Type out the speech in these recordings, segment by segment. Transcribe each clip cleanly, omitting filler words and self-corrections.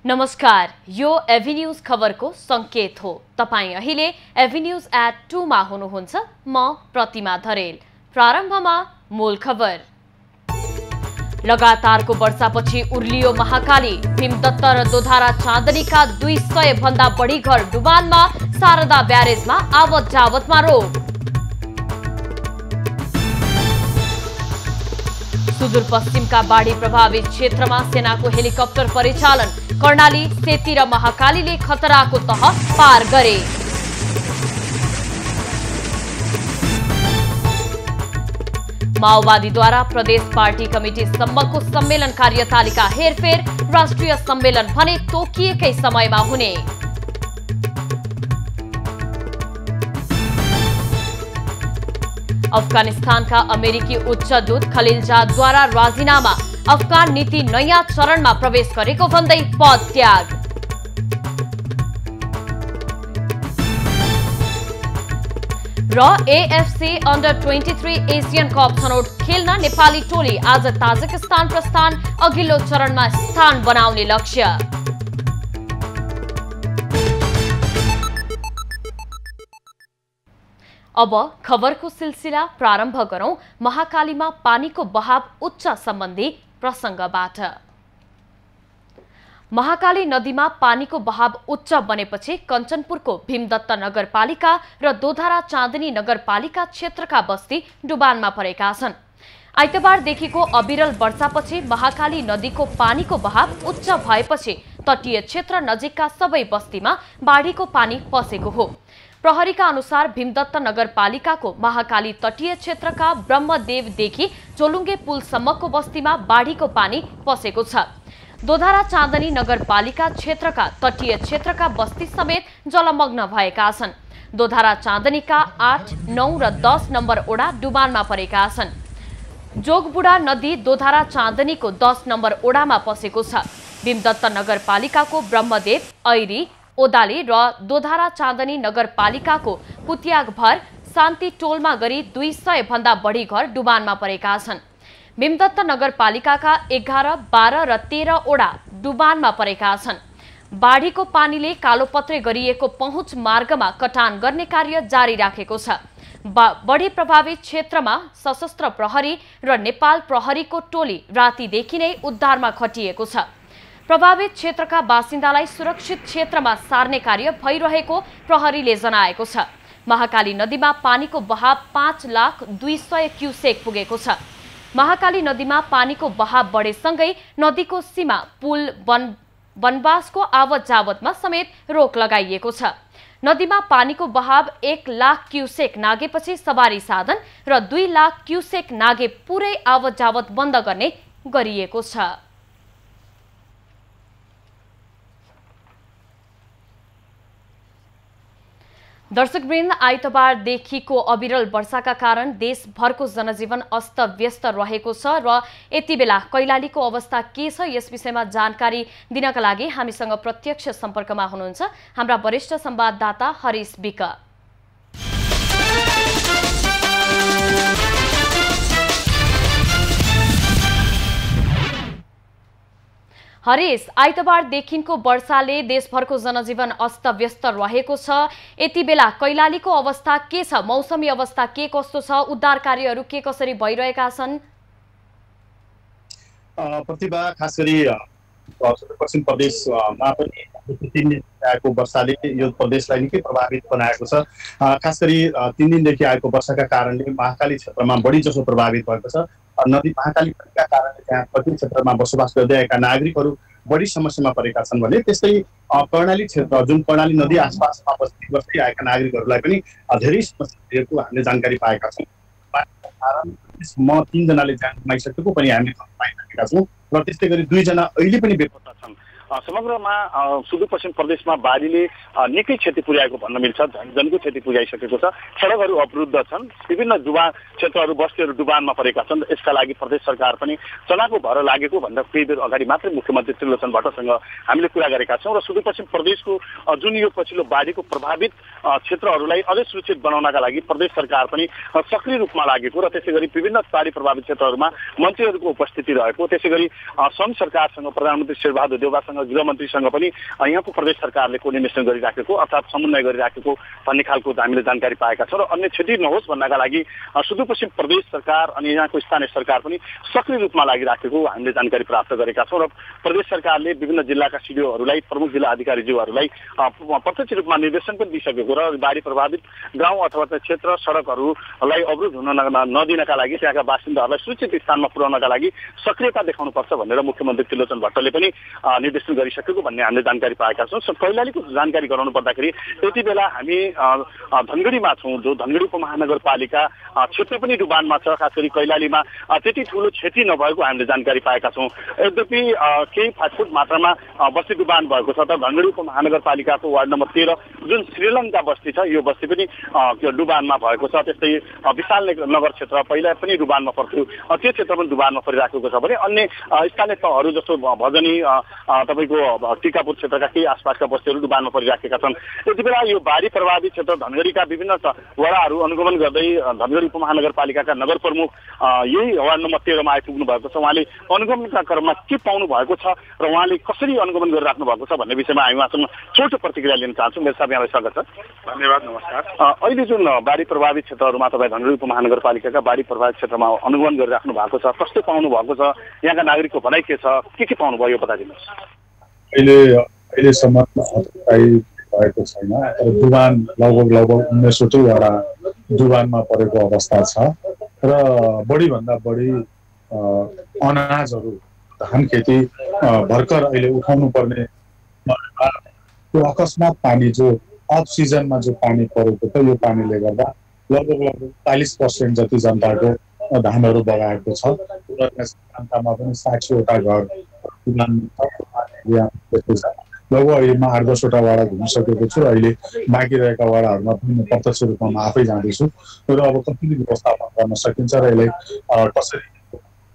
नमस्कार, यो एभिन्यूज खबरको संकेत हो। तपाई अहिले एभिन्यूज@2 मा हुनुहुन्छ। म प्रतिमा धरेल। प्रारम्भमा मूल खबर। लगातारको वर्षापछि उर्लियो महाकाली। भीमदत्त र दोधारा चाँदनीका 200 भन्दा बढी घर डुबानमा, शारदा ब्यारेजमा आवत जावतमा रोक। सुदूरपश्चिमका बाढी प्रभावित क्षेत्रमा सेनाको हेलिकप्टर परिचालन। कर्णाली, सेती र महाकालीले खतराको तह पार गरे। माओवादीद्वारा प्रदेश पार्टी कमिटी सम्मको सम्मेलन कार्यतालिका हेरफेर। राष्ट्रिय सम्मेलन भने तोकिएकै समयमा हुने। अफगानिस्तानका अमेरिकी उच्चदूत खलिलजादद्वारा राजीनामा। अफगान नीति नयाँ चरणमा प्रवेश गरेको भन्दै पद त्याग। र एएफसी अन्डर 23 एसियन कप छनौट खेल्न नेपाली टोली आज ताजिकिस्तान प्रस्थान। अघिल्लो चरणमा स्थान बनाउने लक्ष्य। अब खबरको सिलसिला प्रारम्भ गरौं महाकालीमा पानीको बहाव उच्च सम्बन्धी प्रसंगबाट। महाकाली नदीमा पानीको बहाव उच्च बनेपछि कञ्चनपुरको भीमदत्त नगरपालिका र दोधारा चाँदनी नगरपालिका क्षेत्रका बस्ती डुबानमा परेका छन्। आइतबारदेखिको अविरल वर्षापछि महाकाली नदीको पानीको बहाव उच्च भएपछि तटीय क्षेत्र नजिकका सबै बस्तीमा बाढीको पानी पसेको हो। प्रहरीका अनुसार भीमदत्त नगरपालिकाको महाकाली तटीय क्षेत्रका ब्रह्मदेवदेखि चोलुङ्गे पुलसम्मको बस्तीमा बाढीको पानी पसेको छ। दोधारा चाँदनी नगरपालिका क्षेत्रका तटीय क्षेत्रका बस्ती समेत जलमग्न भएका छन्। दोधारा चाँदनीका 8, 9 र 10 नम्बर ओडा डुबानमा परेका छन्। जोगबुढा नदी दोधारा चाँदनीको 10 नम्बर ओडामा पसेको छ। भीमदत्त नगरपालिकाको ब्रह्मदेव, ऐरी, ओदाली र दोधारा चाँदनी नगरपालिकाको पुत्यागभर, शान्ति टोलमा गरी 200 भन्दा बढी घर डुबानमा परेका छन्। भीमदत्त नगरपालिकाका 11, 12 र 13 ओडा डुबानमा परेका छन्। बाढीको पानीले कालोपत्रे गरिएको पहुँच मार्गमा कटान गर्ने कार्य जारी राखेको छ। बढी प्रभावित क्षेत्रमा सशस्त्र प्रहरी र नेपाल प्रहरीको टोली रातिदेखि नै उद्धारमा खटिएको छ। प्रभावित क्षेत्रका बासिन्दालाई सुरक्षित क्षेत्रमा सार्ने कार्य भइरहेको प्रहरीले जनाएको छ। महाकाली नदीमा पानीको बहाव 5,02,000 क्युसेक पुगेको छ। महाकाली नदीमा पानीको बहाव बढेसँगै नदीको सीमा, पुल, वनवासको आवत जावतमा समेत रोक लगाइएको छ। नदीमा पानीको बहाव 1 लाख क्युसेक नागेपछि सवारी साधन र 2 लाख क्युसेक नागे पुरै आवत जावत बन्द गर्ने गरिएको छ। दर्शकवृन्द, आइतबारदेखिको अविरल वर्षाका कारण देशभरको जनजीवन अस्तव्यस्त रहेको छ र यति बेला कैलालीको अवस्था के छ यस विषयमा जानकारी दिनका लागि हामीसँग प्रत्यक्ष सम्पर्कमा हुनुहुन्छ हाम्रा वरिष्ठ संवाददाता हरिश विक। हरिश, आइतबारदेखिको वर्षाले देशभरको जनजीवन अस्तव्यस्त रहेको छ। यति बेला कैलालीको अवस्था के छ? मौसमी अवस्था के कस्तो छ? उद्धार कार्यहरू के कसरी भइरहेका छन्? प्रतिभा, खास गरी पश्चिम प्रदेशमा पनि 3 दिन आएको वर्षाले यो प्रदेशलाई निकै प्रभावित बनाएको छ। खास गरी 3 दिनदेखि आएको वर्षाका कारणले महाकाली क्षेत्रमा बढी जसो प्रभावित भएको छ। नदी महाकाली का कारणले त्यहाँ प्रत्येक क्षेत्रमा बसोबास गर्दै आएका नागरिकहरू बढी समस्यामा परेका छन् भने त्यस्तै कर्णाली क्षेत्र, जुन कर्णाली नदी आसपासमा बस्दै आएका नागरिकहरूलाई पनि धेरै समस्या भएको हामीले जानकारी पाएका छौँ। म 3 जनाले ज्यान गुमाइसकेको पनि हामीले पाइसकेका छौँ र त्यस्तै गरी 2 जना अहिले पनि बेपत्ता छन्। समग्रमा सुदूरपश्चिम प्रदेशमा बाढीले निकै क्षति पुर्याएको भन्न मिल्छ। झन्झनको क्षति पुर्याइसकेको छ। सडकहरू अवरुद्ध छन्, विभिन्न डुबान क्षेत्रहरू बस्तीहरू डुबानमा परेका छन्। यसका लागि प्रदेश सरकार पनि चनाको भर लागेको भन्दा केही बेर अगाडि मात्रै मुख्यमन्त्री त्रिलोचन भट्टसँग हामीले कुरा गरेका छौँ र सुदूरपश्चिम प्रदेशको जुन यो पछिल्लो बाढीको प्रभावित क्षेत्रहरूलाई अझै सुरक्षित बनाउनका लागि प्रदेश सरकार पनि सक्रिय रूपमा लागेको र त्यसै गरी विभिन्न बाढी प्रभावित क्षेत्रहरूमा मन्त्रीहरूको उपस्थिति रहेको, त्यसै गरी सङ्घ सरकारसँग प्रधानमन्त्री शेरबहादुर देउवासँग गृहमन्त्रीसँग पनि यहाँको प्रदेश सरकारले कोर्डिनेसन गरिराखेको अर्थात् समन्वय गरिराखेको भन्ने खालको हामीले जानकारी पाएका छौँ र अन्य क्षति नहोस् भन्नका लागि सुदूरपश्चिम प्रदेश सरकार अनि यहाँको स्थानीय सरकार पनि सक्रिय रूपमा लागिराखेको हामीले जानकारी प्राप्त गरेका छौँ र प्रदेश सरकारले विभिन्न जिल्लाका सिडिओहरूलाई प्रमुख जिल्ला अधिकारीज्यूहरूलाई प्रत्यक्ष रूपमा निर्देशन पनि दिइसकेको र बाढी प्रभावित गाउँ अथवा क्षेत्र सडकहरूलाई अवरुद्ध हुन नदिनका लागि त्यहाँका बासिन्दाहरूलाई सुरक्षित स्थानमा पुर्याउनका लागि सक्रियता देखाउनुपर्छ भनेर मुख्यमन्त्री त्रिलोचन भट्टले पनि निर्देशन गरिसकेको भन्ने हामीले जानकारी पाएका छौँ। कैलालीको जानकारी गराउनु पर्दाखेरि यति बेला हामी धनगढीमा छौँ, जो धनगढी उपमहानगरपालिका क्षेत्र पनि डुबानमा छ। खास गरी कैलालीमा त्यति ठुलो क्षति नभएको हामीले जानकारी पाएका छौँ। यद्यपि केही फाटफुट मात्रामा बस्ती डुबान भएको छ। त धनगढी उपमहानगरपालिकाको वार्ड नम्बर 13 जुन श्रीलङ्का बस्ती छ यो बस्ती पनि डुबानमा भएको छ। त्यस्तै विशाल नगर क्षेत्र पहिला पनि डुबानमा पर्थ्यो, त्यो क्षेत्र पनि डुबानमा परिराखेको छ भने अन्य स्थानीय तहहरू जस्तो भजनी तपाईँको टिकापुर क्षेत्रका केही आसपासका बस्तीहरू डुबानमा परिराखेका छन्। यति बेला यो बाढी प्रभावित क्षेत्र धनगढीका विभिन्न वडाहरू अनुगमन गर्दै धनगढी उपमहानगरपालिकाका नगर प्रमुख यही वार्ड नम्बर 13 मा आइपुग्नु भएको छ। उहाँले अनुगमनका क्रममा के पाउनु भएको छ र उहाँले कसरी अनुगमन गरिराख्नु भएको छ भन्ने विषयमा हामी उहाँसँग छोटो प्रतिक्रिया लिन चाहन्छौँ। मेरो साथी यहाँलाई स्वागत छ। धन्यवाद, नमस्कार। अहिले जुन बाढी प्रभावित क्षेत्रहरूमा तपाईँ धनगढी उपमहानगरपालिकाका बाढी प्रभावित क्षेत्रमा अनुगमन गरिराख्नु भएको छ, कस्तो पाउनु भएको छ, यहाँका नागरिकको भनाइ के छ, के पाउनु भयो यो बताइदिनुहोस्। अहिलेसम्म भएको छैन। डुबान लगभग 19 वटा डुबानमा परेको अवस्था छ र बढीभन्दा बढी अनाजहरू धान खेती भर्खर अहिले उठाउनु पर्ने त्यो अकस्मात पानी जो अफ सिजनमा जो पानी परेको थियो यो पानीले गर्दा लगभग 40% जति जनताको धानहरू बगाएको छ। जनतामा पनि 60 वटा घर लगभग अहिले म 8-10 वटा वाडा घुमिसकेको छु। अहिले बाँकी रहेका वाडाहरूमा पनि म प्रत्यक्ष रूपमा म आफै जाँदैछु र अब कसरी व्यवस्थापन गर्न सकिन्छ र यसलाई कसरी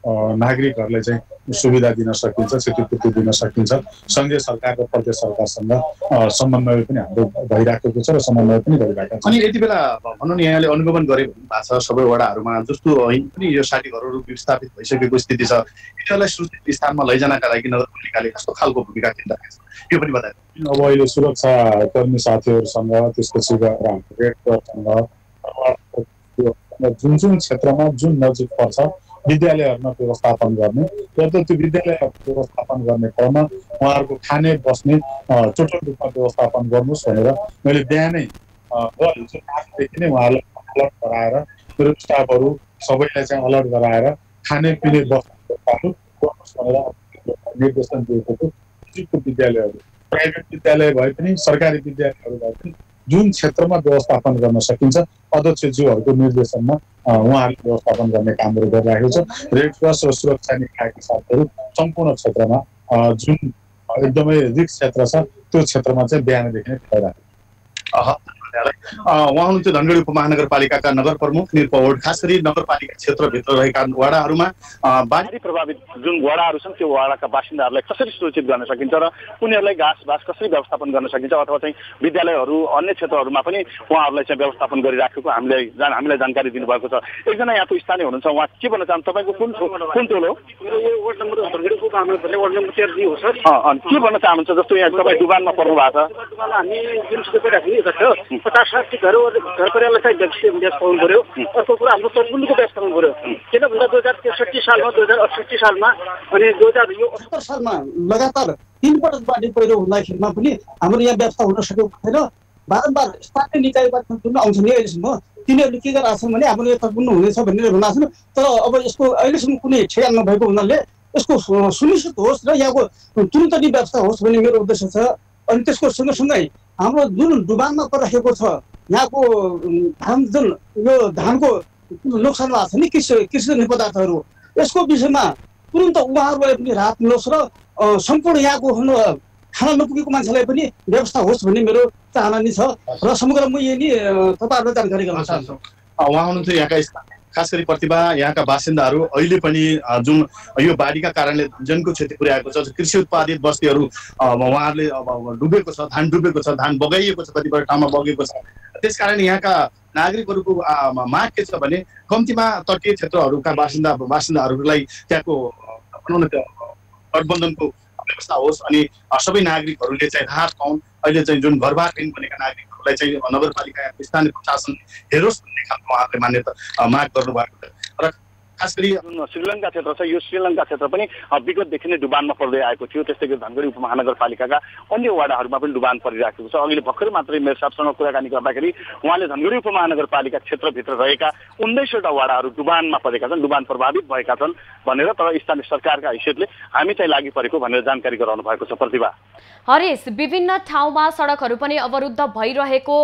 नागरिकहरूलाई चाहिँ सुविधा दिन सकिन्छ, क्षतिपूर्ति दिन सकिन्छ, सङ्घीय सरकार र प्रदेश सरकारसँग समन्वय पनि हाम्रो भइराखेको छ र समन्वय पनि गरिरहेका छ। अनि यति बेला भनौँ न यहाँले अनुगमन गरे भएको छ सबै वडाहरूमा जस्तो पनि यो 60 घरहरू विस्थापित भइसकेको स्थिति छ। यिनीहरूलाई सुरक्षित स्थानमा लैजानका लागि नगरपालिकाले कस्तो खालको भूमिका खेलिरहेको छ यो पनि बताइदिनु। अब अहिले सुरक्षा कर्मी साथीहरूसँग त्यसपछि रेड क्रससँग जुन क्षेत्रमा जुन नजिक पर्छ विद्यालयहरूमा व्यवस्थापन गर्ने र त्यो विद्यालय व्यवस्थापन गर्ने क्रममा उहाँहरूको खाने बस्ने टोटल रूपमा व्यवस्थापन गर्नुहोस् भनेर मैले बिहानै आजदेखि नै उहाँहरूलाई अलर्ट गराएर मेरो स्टाफहरू सबैलाई चाहिँ अलर्ट गराएर खाने पिने बस्ने गर्नुहोस् भनेर निर्देशन दिएको छु। विद्यालयहरू प्राइभेट विद्यालय भए पनि सरकारी विद्यालयहरू भए पनि जुन क्षेत्रमा व्यवस्थापन गर्न सकिन्छ अध्यक्षज्यूहरूको निर्देशनमा उहाँहरूले व्यवस्थापन गर्ने कामहरू गरिरहेको छ। रेड क्रस र सुरक्षा निकायका साथीहरू सम्पूर्ण क्षेत्रमा जुन एकदमै रिस्क क्षेत्र छ त्यो क्षेत्रमा चाहिँ बिहानदेखि नै भइरहेको छ। उहाँ हुनुहुन्छ धनगढी उपमहानगरपालिकाका नगर प्रमुख निर्पौड। खास गरी नगरपालिका क्षेत्रभित्र रहेका वडाहरूमा बाढी प्रभावित जुन वडाहरू छन् त्यो वडाका बासिन्दाहरूलाई कसरी सुरक्षित गर्न सकिन्छ र उनीहरूलाई घाँस बास कसरी व्यवस्थापन गर्न सकिन्छ अथवा चाहिँ विद्यालयहरू अन्य क्षेत्रहरूमा पनि उहाँहरूलाई चाहिँ व्यवस्थापन गरिराखेको हामीलाई जानकारी दिनुभएको छ। एकजना यहाँको स्थानीय हुनुहुन्छ, उहाँ के भन्न चाहन्छ? तपाईँको कुन टोल हो? वार्ड नम्बर धनगढी उपमहानगरपालिका वार्ड नम्बर 13 हो सर। के भन्न चाहनुहुन्छ? जस्तो यहाँ तपाईँ डुबानमा पर्नु भएको छ, हामी जुन सुविधा 50-60 घर परिवारलाई चाहिँ व्यवस्थापन पर्यो। अर्को कुरा हाम्रो तटबन्धुको व्यवस्थापन पर्यो। किन भन्दा 2063 सालमा 2068 सालमा अनि 2078 सालमा लगातार 3 पटक बाढी पहिरो हुँदाखेरिमा पनि हाम्रो यहाँ व्यवस्था हुन सकेको छैन। बारम्बार स्थानीय निकायबाट जुन आउँछ नि अहिलेसम्म तिनीहरूले के गरिरहेको छन् भने हाम्रो यो तटबन्धु हुनेछ भनेर भनिरहेको छन्। तर अब यसको अहिलेसम्म कुनै ठेगान नभएको हुनाले यसको सुनिश्चित होस् र यहाँको तुरन्त नै व्यवस्था होस् भन्ने मेरो उद्देश्य छ। अनि त्यसको सँगसँगै हाम्रो जुन डुबानमा परिरहेको छ यहाँको धान जुन यो धानको नोक्सान भएको छ नि कृषि पदार्थहरू यसको विषयमा तुरन्त उहाँहरूलाई पनि राहत मिलोस् र सम्पूर्ण यहाँको खाना नपुगेको मान्छेलाई पनि व्यवस्था होस् भन्ने मेरो चाहना नि छ र समग्र म यही नि तपाईँहरूलाई जानकारी गराउन चाहन्छु। उहाँ हुनुहुन्छ यहाँका खास गरी प्रतिभा यहाँका बासिन्दाहरू अहिले पनि जुन यो बाढीका कारणले जनको क्षति पुर्याएको छ कृषि उत्पादित बस्तीहरू उहाँहरूले डुबेको छ, धान डुबेको छ, धान बगाइएको छ, कतिपय ठाउँमा बगेको छ। त्यसकारण यहाँका नागरिकहरूको माग के छ भने कम्तीमा तटीय क्षेत्रहरूका बासिन्दाहरूलाई त्यहाँको गठबन्धनको व्यवस्था होस् अनि सबै नागरिकहरूले चाहिँ राहत पाउन्। अहिले चाहिँ जुन घरबारविहीन बनेका नागरिकहरूलाई चाहिँ नगरपालिका स्थानीय प्रशासन हेरोस् भन्ने खालको उहाँहरूले मान्यता माग गर्नुभएको छ। र खास गरी जुन श्रीलङ्का क्षेत्र छ यो श्रीलङ्का क्षेत्र पनि विगतदेखि नै डुबानमा पर्दै आएको थियो। त्यस्तै गरी धनगढी उपमहानगरपालिकाका अन्य वाडाहरूमा पनि डुबान परिरहेको छ। अघिल्लो भर्खरै मात्रै मेरो साहबसँग कुराकानी गर्दाखेरि उहाँले धनगढी उपमहानगरपालिका क्षेत्रभित्र रहेका 19वटा वाडाहरू डुबानमा परेका छन्, डुबान प्रभावित भएका छन् भनेर तर स्थानीय सरकारका हैसियतले हामी चाहिँ लागि परेको भनेर जानकारी गराउनु भएको छ। प्रतिभा हरेश, विभिन्न ठाउँमा सडकहरू पनि अवरुद्ध भइरहेको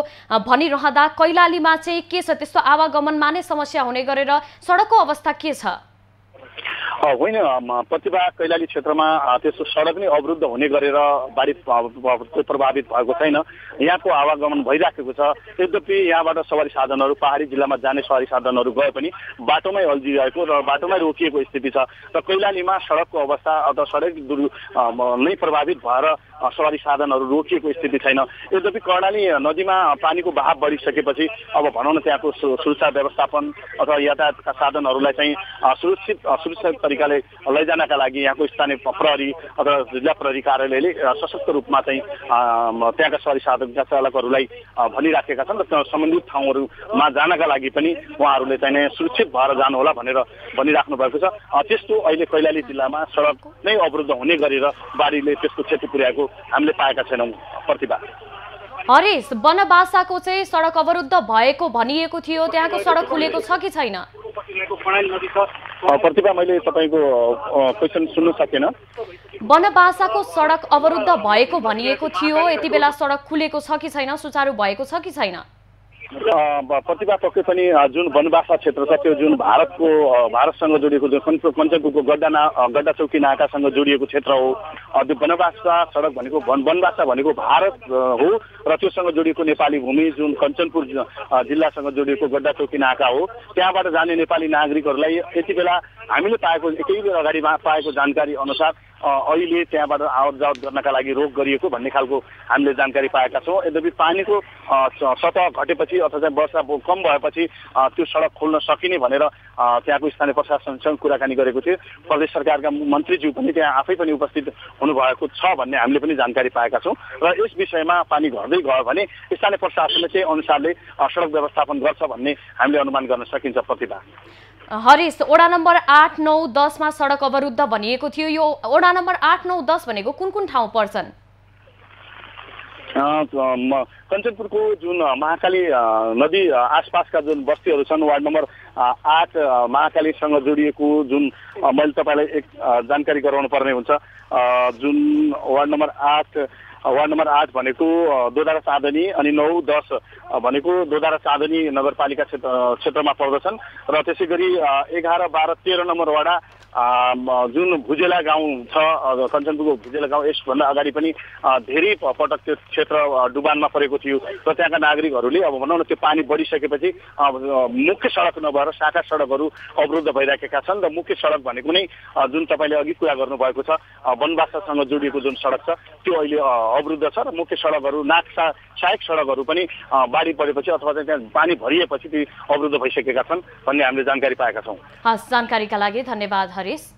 भनिरहँदा कैलालीमा चाहिँ के छ त्यस्तो आवागमनमा नै समस्या हुने गरेर सडकको अवस्था के छ? होइन प्रतिभा कैलाली क्षेत्रमा त्यस्तो सडक नै अवरुद्ध हुने गरेर बाढी प्रभावित भएको छैन। यहाँको आवागमन भइराखेको छ। यद्यपि यहाँबाट सवारी साधनहरू पहाडी जिल्लामा जाने सवारी साधनहरू गए पनि बाटोमै अल्झिरहेको र बाटोमै रोकिएको स्थिति छ। र कैलालीमा सडकको अवस्था अथवा सडक नै प्रभावित भएर सवारी साधनहरू रोकिएको स्थिति छैन। यद्यपि कर्णाली नदीमा पानीको बहाव बढिसकेपछि अब भनौँ न त्यहाँको सुरक्षा व्यवस्थापन अथवा यातायातका साधनहरूलाई चाहिँ सुरक्षित तरिकाले लैजानका लागि यहाँको स्थानीय प्रहरी अथवा जिल्ला प्रहरी कार्यालयले सशक्त रूपमा चाहिँ त्यहाँका सवारी साधनका चालकहरूलाई भनिराखेका छन् र सम्बन्धित ठाउँहरूमा जानका लागि पनि उहाँहरूले चाहिँ सुरक्षित भएर जानुहोला भनेर भनिराख्नु भएको छ। त्यस्तो अहिले कैलाली जिल्लामा सडक नै अवरुद्ध हुने गरेर बाढीले त्यसको क्षति पुर्याएको हामीले पाएका छैनौँ। प्रतिभा हरेश, बनबासाको चाहिँ सडक अवरुद्ध भएको भनिएको थियो, त्यहाँको सडक खुलेको छ कि छैन? प्रतिभा मैले तपाईँको क्वेसन सुन्न सकेन। बनबासाको सडक अवरुद्ध भएको भनिएको थियो, यति बेला सडक खुलेको छ कि छैन, सुचारू भएको छ कि छैन? प्रतिभा पक्कै पनि जुन बनबासा क्षेत्र छ त्यो जुन भारतसँग जोडिएको जुन कञ्चनपुरको गड्डा चौकी नाकासँग जोडिएको क्षेत्र हो। त्यो बनबासा सडक भनेको बनबासा भनेको भारत हो र त्योसँग जोडिएको नेपाली भूमि जुन कञ्चनपुर जिल्लासँग जोडिएको गड्डा चौकी नाका हो। त्यहाँबाट जाने नेपाली नागरिकहरूलाई यति बेला हामीले पाएको केही बेर अगाडि पाएको जानकारी अनुसार अहिले त्यहाँबाट आवत जावत गर्नका लागि रोक गरिएको भन्ने खालको हामीले जानकारी पाएका छौँ। यद्यपि पानीको सतह घटेपछि अथवा चाहिँ वर्षा कम भएपछि त्यो सडक खोल्न सकिने भनेर त्यहाँको स्थानीय प्रशासनसँग कुराकानी गरेको थियो। प्रदेश सरकारका मन्त्रीज्यू पनि त्यहाँ आफै पनि उपस्थित हुनुभएको छ भन्ने हामीले पनि जानकारी पाएका छौँ। र यस विषयमा पानी घट्दै गयो भने स्थानीय प्रशासनले चाहिँ अनुसारले सडक व्यवस्थापन गर्छ भन्ने हामीले अनुमान गर्न सकिन्छ। प्रतिभा हरेश, वडा नम्बर 8, 9, 10 मा सडक अवरुद्ध भनिएको थियो। यो वडा नम्बर 8, 9, 10 भनेको कुन कुन ठाउँ पर्छन्? कञ्चनपुरको जुन महाकाली नदी आसपासका जुन बस्तीहरू छन् वार्ड नम्बर 8 महाकालीसँग जोडिएको जुन मैले तपाईँलाई एक जानकारी गराउनु पर्ने हुन्छ। जुन वार्ड नम्बर 8 भनेको दोधारा चाँदनी अनि 9, 10 भनेको दोधारा चाँदनी नगरपालिका क्षेत्रमा पर्दछन्। र त्यसै गरी 11, 12, 13 नम्बर वडा जुन भुजेला गाउँ छ कञ्चनपुरको भुजेला गाउँ यसभन्दा अगाडि पनि धेरै पटक त्यो क्षेत्र डुबानमा परेको थियो र त्यहाँका नागरिकहरूले अब भनौँ न त्यो पानी बढिसकेपछि मुख्य सडक नभएर शाखा सडकहरू अवरुद्ध भइराखेका छन्। र मुख्य सडक भनेको नै जुन तपाईँले अघि कुरा गर्नुभएको छ बनबासासँग जोडिएको जुन सडक छ त्यो अहिले अवरुद्ध छ र मुख्य सडकहरू सहायक सडकहरू पनि बाढी परेपछि अथवा चाहिँ त्यहाँ पानी भरिएपछि ती अवरुद्ध भइसकेका छन् भन्ने हामीले जानकारी पाएका छौँ। हस्, जानकारीका लागि धन्यवाद हरेश।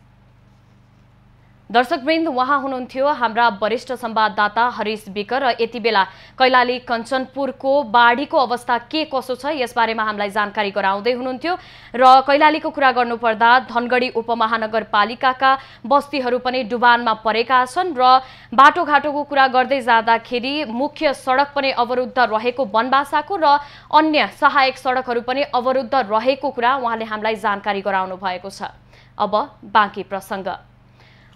दर्शकवृन्द, उहाँ हुनुहुन्थ्यो हाम्रा वरिष्ठ संवाददाता हरीश विक र यति बेला कैलाली कञ्चनपुरको बाढीको अवस्था के कसो छ यसबारेमा हामीलाई जानकारी गराउँदै हुनुहुन्थ्यो। र कैलालीको कुरा गर्नुपर्दा धनगढी उपमहानगरपालिकाका बस्तीहरू पनि डुबानमा परेका छन् र बाटोघाटोको कुरा गर्दै जाँदाखेरि मुख्य सडक पनि अवरुद्ध रहेको बनबासाको र अन्य सहायक सडकहरू पनि अवरुद्ध रहेको कुरा उहाँले हामीलाई जानकारी गराउनु भएको छ। अब बाँकी प्रसङ्ग।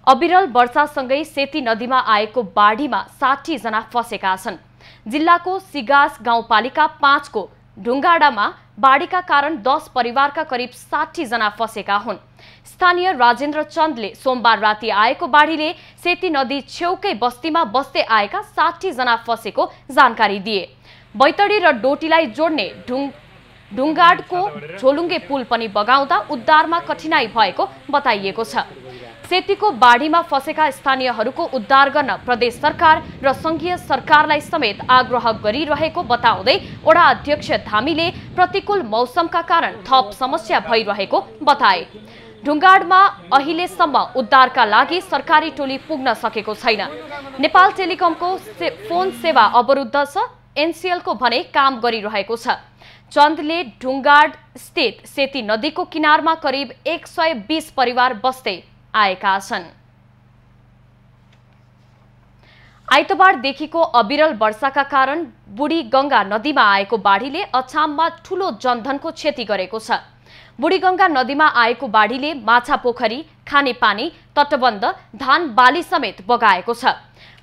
अविरल वर्षासँगै सेती नदीमा आएको बाढीमा 60 जना फसेका छन्। जिल्लाको सिगास गाउँपालिका 5 को ढुङ्गाडामा बाढीका कारण 10 परिवारका करिब 60 जना फसेका हुन्। स्थानीय राजेन्द्र चन्दले सोमबार राति आएको बाढीले सेती नदी छेउकै बस्तीमा बस्दै आएका 60 जना फसेको जानकारी दिए। बैतडी र डोटीलाई जोड्ने ढुङ्गाडको झोलुङ्गे पुल पनि बगाउँदा उद्धारमा कठिनाई भएको बताइएको छ। सेतीको बाढीमा फसेका स्थानीयहरूको उद्धार गर्न प्रदेश सरकार र संघीय सरकारलाई समेत आग्रह गरिरहेको बताउँदै वडा अध्यक्ष धामीले प्रतिकूल मौसमका कारण थप समस्या भइरहेको बताए। ढुङ्गाडमा अहिलेसम्म उद्धारका लागि सरकारी टोली पुग्न सकेको छैन। नेपाल टेलिकमको फोन सेवा अवरुद्ध छ, एनसीएलको भने काम गरिरहेको छ। चन्दले ढुङ्गाड स्थित सेती नदीको किनारमा करिब 120 परिवार बस्दै आएका छन्। आइतबारदेखिको अविरल वर्षाका कारण बुढी गंगा नदीमा आएको बाढीले अछाममा ठूलो जनधनको क्षति गरेको छ। बुढी गंगा नदीमा आएको बाढीले माछा पोखरी, खानेपानी, तटबन्ध, धान बाली समेत बगाएको छ।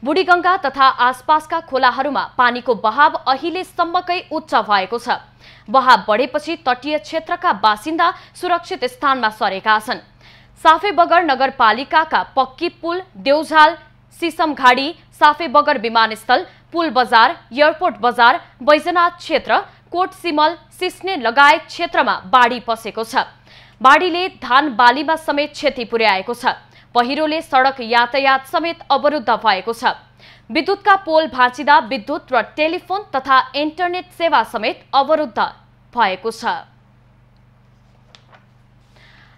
बुढी गंगा तथा आसपासका खोलाहरूमा पानीको बहाव अहिलेसम्मकै उच्च भएको छ। बहाव बढेपछि तटीय क्षेत्रका बासिन्दा सुरक्षित स्थानमा सरेका छन्। साफेबगर नगरपालिकाका पक्की पुल, देउझाल, सिसमघाडी, साफेबगर विमानस्थल, पुल बजार, एयरपोर्ट बजार, बैजनाथ क्षेत्र, कोट सिमल, सिस्ने लगायत क्षेत्रमा बाढी पसेको छ। बाढीले धान बालीमा समेत क्षति पुर्याएको छ। पहिरोले सडक यातायात समेत अवरुद्ध भएको छ। विद्युतका पोल भाँचिँदा विद्युत र टेलिफोन तथा इन्टरनेट सेवा समेत अवरुद्ध भएको छ।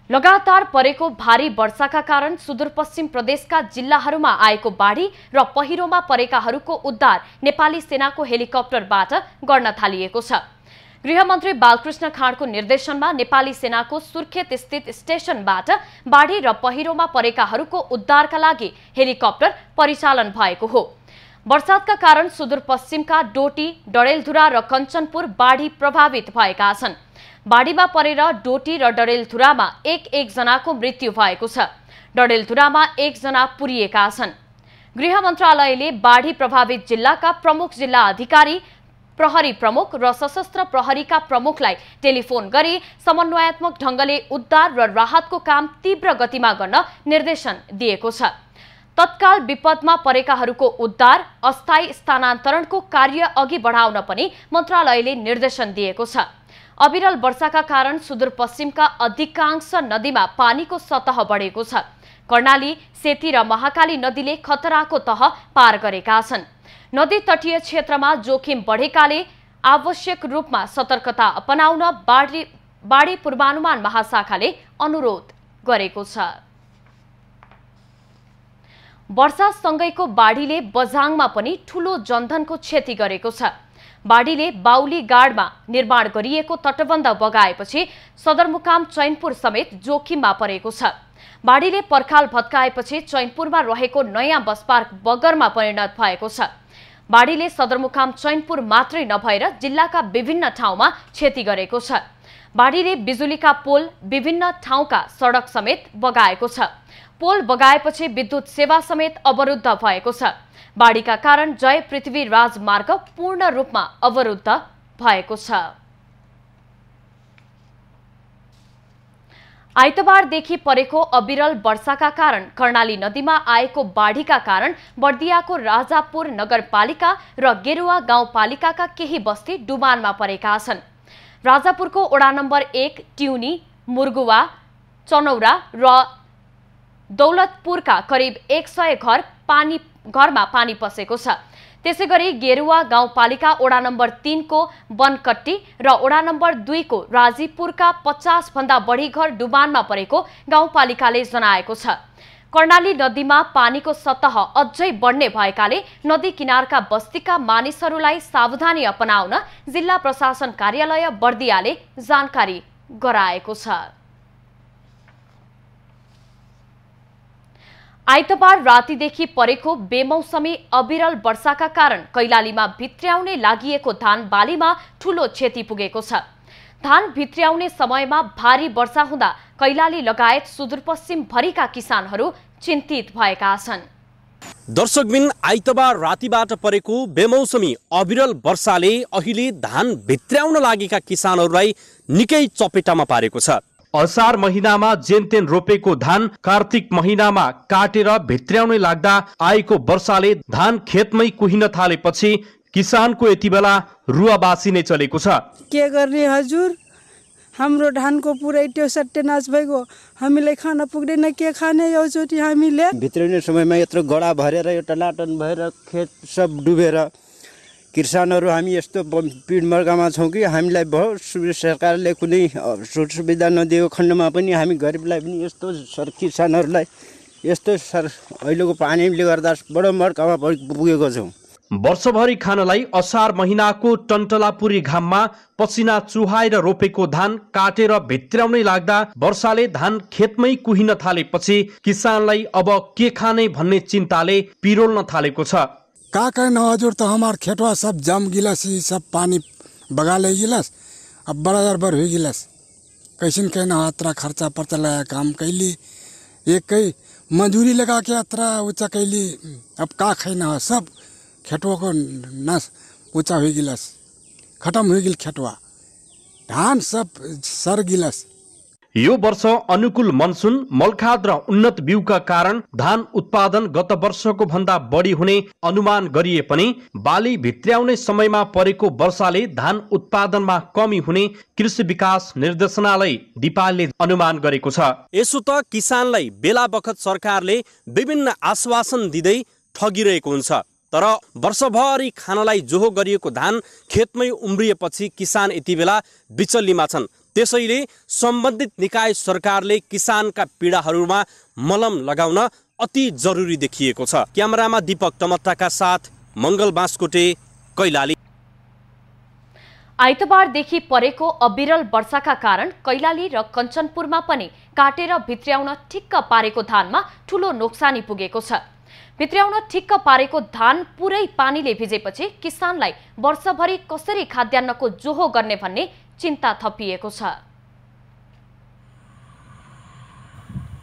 लगातार परेको भारी वर्षाका कारण सुदूरपश्चिम प्रदेशका जिल्लाहरूमा आएको बाढी र पहिरोमा परेकाहरूको उद्धार नेपाली सेनाको हेलिकप्टरबाट गर्न थालिएको छ। गृहमन्त्री बालकृष्ण खाँडको निर्देशनमा नेपाली सेनाको सुर्खेत स्थित स्टेशनबाट बाढी र पहिरोमा परेकाहरूको उद्धारका लागि हेलिकप्टर परिचालन भएको हो। वर्षातका कारण सुदूरपश्चिमका डोटी, डडेलधुरा र कञ्चनपुर बाढी प्रभावित भएका छन्। बाढीमा परेर डोटी र डडेलधुरामा एक जनाको मृत्यु भएको छ। डडेलधुरामा 1 जना पुरिएका छन्। गृह मन्त्रालयले बाढी प्रभावित जिल्लाका प्रमुख जिल्ला अधिकारी, प्रहरी प्रमुख र सशस्त्र प्रहरीका प्रमुखलाई टेलिफोन गरी समन्वयात्मक ढंगले उद्धार र राहतको काम तीव्र गतिमा गर्न निर्देशन दिएको छ। तत्काल विपदमा परेकाहरूको उद्धार, अस्थायी स्थानान्तरणको कार्य अघि बढाउन पनि मन्त्रालयले निर्देशन दिएको छ। अविरल वर्षाका कारण सुदूरपश्चिमका अधिकांश नदीमा पानीको सतह बढेको छ। कर्णाली, सेती र महाकाली नदीले खतराको तह पार गरेका छन्। नदी तटीय क्षेत्रमा जोखिम बढेकाले आवश्यक रूपमा सतर्कता अपनाउन बाढी पूर्वानुमान महाशाखाले अनुरोध गरेको छ। वर्षासँगैको बाढीले बझाङमा पनि ठूलो जनधनको क्षति गरेको छ। बाढीले बाउली गाडमा निर्माण गरिएको तटबन्ध बगाएपछि सदरमुकाम चैनपुर समेत जोखिममा परेको छ। बाढीले पर्खाल भत्काएपछि चैनपुरमा रहेको नयाँ बस पार्क बगरमा परिणत भएको छ। बाढीले सदरमुकाम चैनपुर मात्रै नभएर जिल्लाका विभिन्न ठाउँमा क्षति गरेको छ। बाढीले बिजुलीका पोल, विभिन्न ठाउँका सडक समेत बगाएको छ। पोल बगाएपछि विद्युत सेवा समेत अवरुद्ध भएको छ। बाढीका कारण जय पृथ्वी राजमार्ग पूर्ण रूपमा अवरुद्ध भएको छ। आइतबारदेखि परेको अविरल वर्षाका कारण कर्णाली नदीमा आएको बाढीका कारण बर्दियाको राजापुर नगरपालिका र गेरुवा गाउँपालिकाका केही बस्ती डुबानमा परेका छन्। राजापुरको वडा नम्बर 1, ट्युनी, मुर्गुवा, चनौरा र दौलतपुरका करिब 100 घरमा पानी पसेको छ। त्यसैगरी गेरुवा गाउँपालिका वडा नम्बर 3 को बनकट्टी र वडा नम्बर 2 को राजीपुरका 50 भन्दा बढी घर डुबानमा परेको गाउँपालिकाले जनाएको छ। कर्णाली नदीमा पानीको सतह अझै बढ्ने भएकाले नदी किनारका बस्तीका मानिसहरूलाई सावधानी अपनाउन जिल्ला प्रशासन कार्यालय बर्दियाले जानकारी गराएको छ। आइतबार रातिदेखि परेको बेमौसमी अविरल वर्षाका कारण कैलालीमा भित्र्याउने लागिएको धान बालीमा ठूलो क्षति पुगेको छ। धान भित्र्याउने समयमा भारी वर्षा हुँदा कैलाली लगायत सुदूरपश्चिम भरिका किसानहरू चिन्तित भएका छन्। दर्शकबिन आइतबार रातिबाट परेको बेमौसमी अविरल वर्षाले अहिले धान भित्र्याउन लागेका किसानहरूलाई निकै चपेटामा पारेको छ। असार महिनामा जेनतेन रोपेको धान कार्तिक महिनामा काटेर भित्र्याउनै लाग्दा आएको वर्षाले धान खेतमै कुहिन थालेपछि किसानको यति बेला रुवाबासी नै चलेको छ। के गर्ने हजुर, हाम्रो धानको पुरै त्यो सत्यनाश भइगयो, हामीलाई खान पुग्दैन, के खाने योचोटि हामीले। भित्राउने समयमा यत्रो गडा भरेर यो टनाटन भएर खेत सब डुबेर किसानहरू हामी यस्तो पीडमर्कामा छौँ कि हामीलाई बहुत सरकारले कुनै सुविधा नदिएको खण्डमा पनि हामी गरिबलाई पनि यस्तो किसानहरूलाई यस्तो अहिलेको पानीले गर्दा बडो मर्कामा पुगेको छौँ। वर्षभरि खानलाई असार महिनाको टन्टलापुरी घाममा पसिना चुहाएर रोपेको धान काटेर भित्र्याउनै लाग्दा वर्षाले धान खेतमै कुहिन थालेपछि किसानलाई अब के खाने भन्ने चिन्ताले पिरोल्न थालेको छ। का करना हजुर, तो हमार खेतवा सब जम गिलस, सब पानी बगा ले गिलस, अब बराबर बर हो गिलस। कैसन कहना अतरा खर्चा पर्चा लगा काम कैली, एक कई मजूरी लगा के अतरा ऊंचा कैली, अब का खाना सब खेतवा को नस ऊंचा हो गिलस, खत्म हो गिल खेतवा, धान सब सर गिलस। यो वर्ष अनुकूल मनसुन, मलखाद र उन्नत बिउका कारण धान उत्पादन गत वर्षको भन्दा बढी हुने अनुमान गरिए पनि बाली भित्र्याउने समयमा परेको वर्षाले धान उत्पादनमा कमी हुने कृषि विकास निर्देशनालय दिपालले अनुमान गरेको छ। यसो त किसानलाई बेला बखत सरकारले विभिन्न आश्वासन दिँदै ठगिरहेको हुन्छ, तर वर्षभरि खानलाई जोहो गरिएको धान खेतमै उम्रिएपछि किसान यति बेला बिचल्लीमा छन्। त्यसैले सम्बन्धित निकाय सरकारले किसानका पीडाहरूमा मलम लगाउन अति जरुरी देखिएको छ। क्यामेरामा दीपक टमट्टाका साथ मंगल बाँसकोटे, कैलाली। आइतबारदेखि परेको अविरल वर्षाका कारण कैलाली र कञ्चनपुरमा पनि काटेर भित्र्याउन ठिक्क पारेको धानमा ठूलो नोक्सानी पुगेको छ। भित्र्याउन ठिक्क पारेको धान पुरै पानीले भिजेपछि किसानलाई वर्षभरि कसरी खाद्यान्नको जोहो गर्ने भन्ने चिन्ता थपिएको छ।